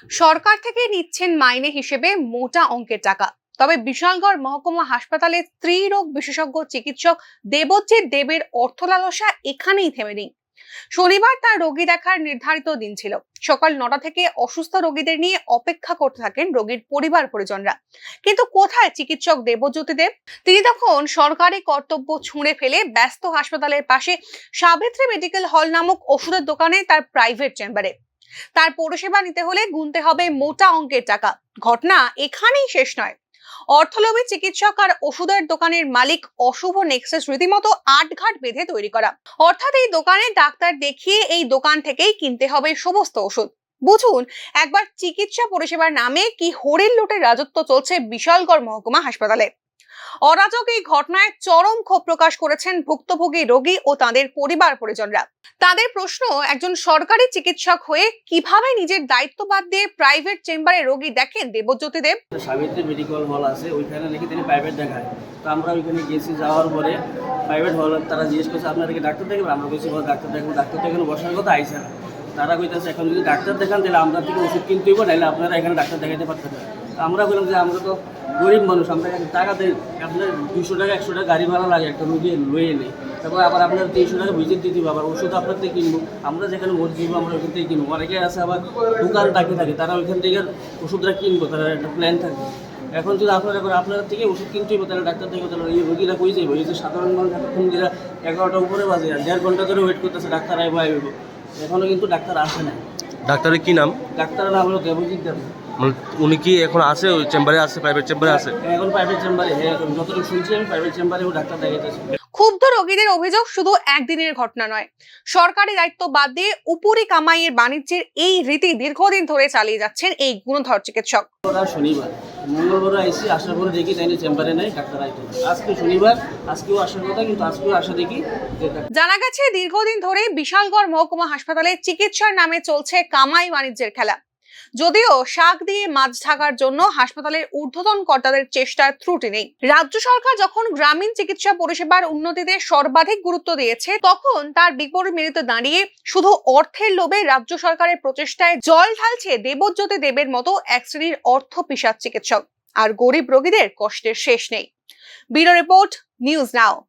সরকার থেকে নিচ্ছেন মাইনে হিসেবে মোটা অঙ্কের টাকা। তবে বিশালগড় মহকুমা হাসপাতালে স্ত্রীরোগ বিশেষজ্ঞ চিকিৎসক দেবজিৎ দেবের অর্থ লালসা এখানেই থেমে নেই। শনিবার তার রোগী দেখার নির্ধারিত দিন ছিল। সকাল 9টা থেকে অসুস্থ রোগীদের নিয়ে অপেক্ষা করতে থাকেন রোগীর পরিবার পরিজনরা। কিন্তু কোথায় চিকিৎসক দেবজ্যোতি দেব? তিনি তখন সরকারি কর্তব্য ছুঁড়ে ফেলে ব্যস্ত হাসপাতালের পাশে সাবিত্রী মেডিকেল হল নামক ওষুধের দোকানে তার প্রাইভেট চেম্বারে। তার পরিষেবা নিতে হলে গুনতে হবে মোটা অঙ্কের টাকা। ঘটনা এখানেই শেষ নয়। অর্থলোভী চিকিৎসক আর ওষুধের দোকানের মালিক অশুভ নেক্সাস রীতিমতো আটঘাট বেঁধে তৈরি করা। অর্থাৎ এই দোকানে ডাক্তার দেখিয়ে এই দোকান থেকেই কিনতে হবে সমস্ত ওষুধ। বুঝুন একবার চিকিৎসা পরিষেবার নামে কি হরিণ লুটের রাজত্ব চলছে বিশালগড় মহকুমা হাসপাতালে। অরাজক এই ঘটনায় চরম ক্ষোভ প্রকাশ করেছেন ভুক্তভোগী রোগী ও তাদের পরিবার পরিজনরা। তাদের প্রশ্ন, একজন সরকারি চিকিৎসক হয়ে কিভাবে নিজের দায়িত্ব বাদ দিয়ে প্রাইভেট চেম্বারে রোগী দেখেন দেবজ্যোতি দেব? সাবিত্রী মেডিকেল হল আছে, ওইখানে নাকি তিনি প্রাইভেট দেখায়। তো আমরা ওইখানে গেছি, যাওয়ার পরে প্রাইভেট হল তারা জিজ্ঞেস করছে আপনাদেরকে ডাক্তার দেখবেন। আমরা বলছি ডাক্তার দেখবো। ডাক্তার দেখানো বসার কথা আইসে না। তারা কইতেছে এখন যদি ডাক্তার দেখান তাহলে আমরা থেকে ওষুধ কিনতে হইব, নাহলে আপনারা এখানে ডাক্তার দেখাতে পারতেন না। আমরা বললাম যে আমরা তো গরিব মানুষ, আমরা টাকা দেয়, আপনার 200 টাকা 100 টাকা গাড়ি ভাড়া লাগে একটা রুগী লয়ে নেই। তারপর আবার আপনার 300 টাকা ভিজিট দিতে হবে, আবার ওষুধ আপনার থেকে কিনবো। আমরা যেখানে ভোট দিব আমরা ওইখান থেকে কিনবো। অনেকে আছে আবার দোকান ডাকে থাকে, তারা ওইখান থেকে ওষুধটা কিনবো, তারা একটা প্ল্যান থাকবে। এখন যদি আপনার থেকে ওষুধ কিনতে হবে, তাহলে ডাক্তার দেখবো, তাহলে এই রোগীরা কই যাইব? এই যে সাধারণ মানুষ এতক্ষণ যেটা 11টা উপরে বাজে, আর 1.5 ঘন্টা ধরে ওয়েট করতেছে ডাক্তার আইব। এখনো কিন্তু ডাক্তার আসে না। ডাক্তারের কি নাম? ডাক্তারের নাম হলো দেবজিৎ দেব। উনি কি এখন আছে ওই চেম্বারে আছে, প্রাইভেট চেম্বারে আছে? এখন প্রাইভেট চেম্বারে, হ্যাঁ, যতটুকু শুনছি আমি প্রাইভেট চেম্বারে ও ডাক্তার দেখাইতেছে। ক্ষুব্ধ রোগীদের অভিযোগ শুধু একদিনের ঘটনা নয়। সরকারি দায়িত্ব বাদ দিয়ে উপরি কামাইয়ের বাণিজ্যের এই রীতি দীর্ঘদিন ধরে চালিয়ে যাচ্ছেন এই গুণধর চিকিৎসক। শনিবার মঙ্গলবার আইসি, আসার পরে দেখি তাই চেম্বারে নেই, ডাক্তার আইতো। আজকে শনিবার, আজকেও আসার কথা, কিন্তু আজকেও আসা দেখি। জানা গেছে দীর্ঘদিন ধরে বিশালগড় মহকুমা হাসপাতালে চিকিৎসার নামে চলছে কামাই বাণিজ্যের খেলা। যদিও শাক দিয়ে মাছ ঢাকার জন্য হাসপাতালের ঊর্ধ্বতন কর্তাদের চেষ্টার ত্রুটি নেই। রাজ্য সরকার যখন গ্রামীণ চিকিৎসা পরিষেবার উন্নতিতে সর্বাধিক গুরুত্ব দিয়েছে, তখন তার বিপরীত মেরুতে দাঁড়িয়ে শুধু অর্থের লোভে রাজ্য সরকারের প্রচেষ্টায় জল ঢালছে দেবজ্যোতি দেবের মতো এক শ্রেণীর অর্থ পিশাচ চিকিৎসক। আর গরিব রোগীদের কষ্টের শেষ নেই। Bureau report, news now.